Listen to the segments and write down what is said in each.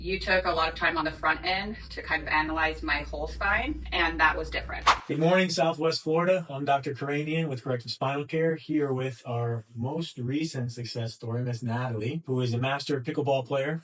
You took a lot of time on the front end to kind of analyze my whole spine, and that was different. Good morning, Southwest Florida. I'm Dr. Karanian with Corrective Spinal Care, here with our most recent success story, Miss Natalie, who is a master pickleball player,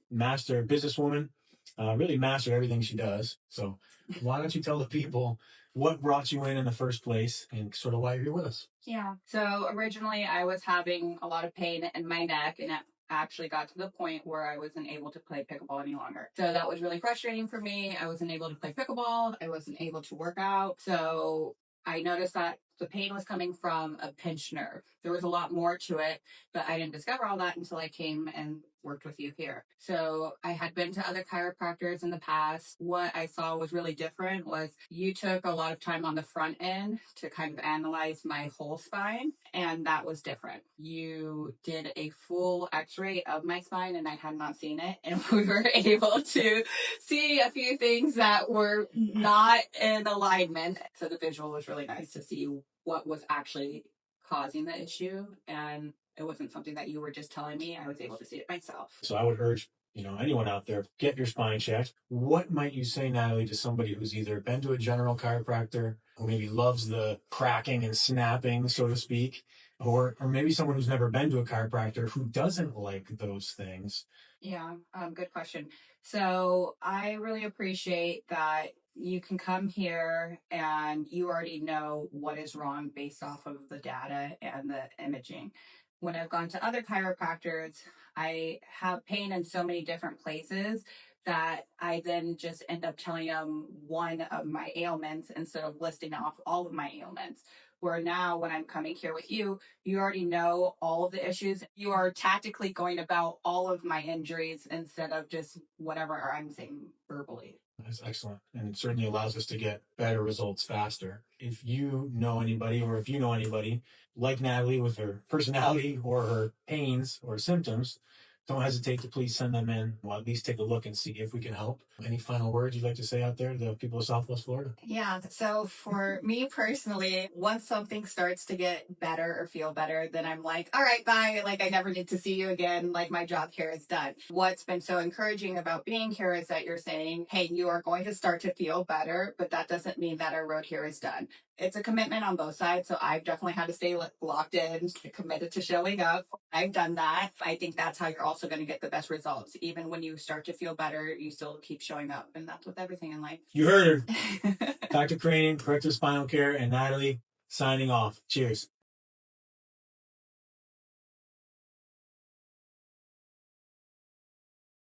master businesswoman, really master everything she does. So why don't you tell the people what brought you in the first place and sort of why you're here with us? Yeah. So originally I was having a lot of pain in my neck, and it actually got to the point where I wasn't able to play pickleball any longer. So that was really frustrating for me. I wasn't able to play pickleball. I wasn't able to work out. So I noticed that the pain was coming from a pinched nerve. There was a lot more to it, but I didn't discover all that until I came and worked with you here. So I had been to other chiropractors in the past. What I saw was really different was you took a lot of time on the front end to kind of analyze my whole spine, and that was different. You did a full x-ray of my spine, and I had not seen it, and we were able to see a few things that were not in alignment. So the visual was really nice to see what was actually causing the issue, and it wasn't something that you were just telling me. I was able to see it myself. So I would urge, anyone out there, get your spine checked. What might you say, Natalie, to somebody who's either been to a general chiropractor, or maybe loves the cracking and snapping, so to speak, or maybe someone who's never been to a chiropractor who doesn't like those things? Yeah, good question. So I really appreciate that you can come here and you already know what is wrong based off of the data and the imaging. When I've gone to other chiropractors, I have pain in so many different places that I then just end up telling them one of my ailments instead of listing off all of my ailments. Where now, when I'm coming here with you, you already know all of the issues. You are tactically going about all of my injuries instead of just whatever I'm saying verbally. That's excellent. And it certainly allows us to get better results faster. If you know anybody, or if you know anybody like Natalie with her personality or her pains or symptoms, don't hesitate to please send them in. We'll at least take a look and see if we can help. Any final words you'd like to say out there to the people of Southwest Florida? Yeah. So for me personally, once something starts to get better or feel better, then I'm like, all right, bye. Like, I never need to see you again. Like, my job here is done. What's been so encouraging about being here is that you're saying, hey, you are going to start to feel better, but that doesn't mean that our road here is done. It's a commitment on both sides. So I've definitely had to stay locked in, committed to showing up. I've done that. I think that's how you're also going to get the best results. Even when you start to feel better, you still keep showing up. And that's with everything in life. You heard her. Dr. Crane, Corrective Spinal Care, and Natalie signing off. Cheers.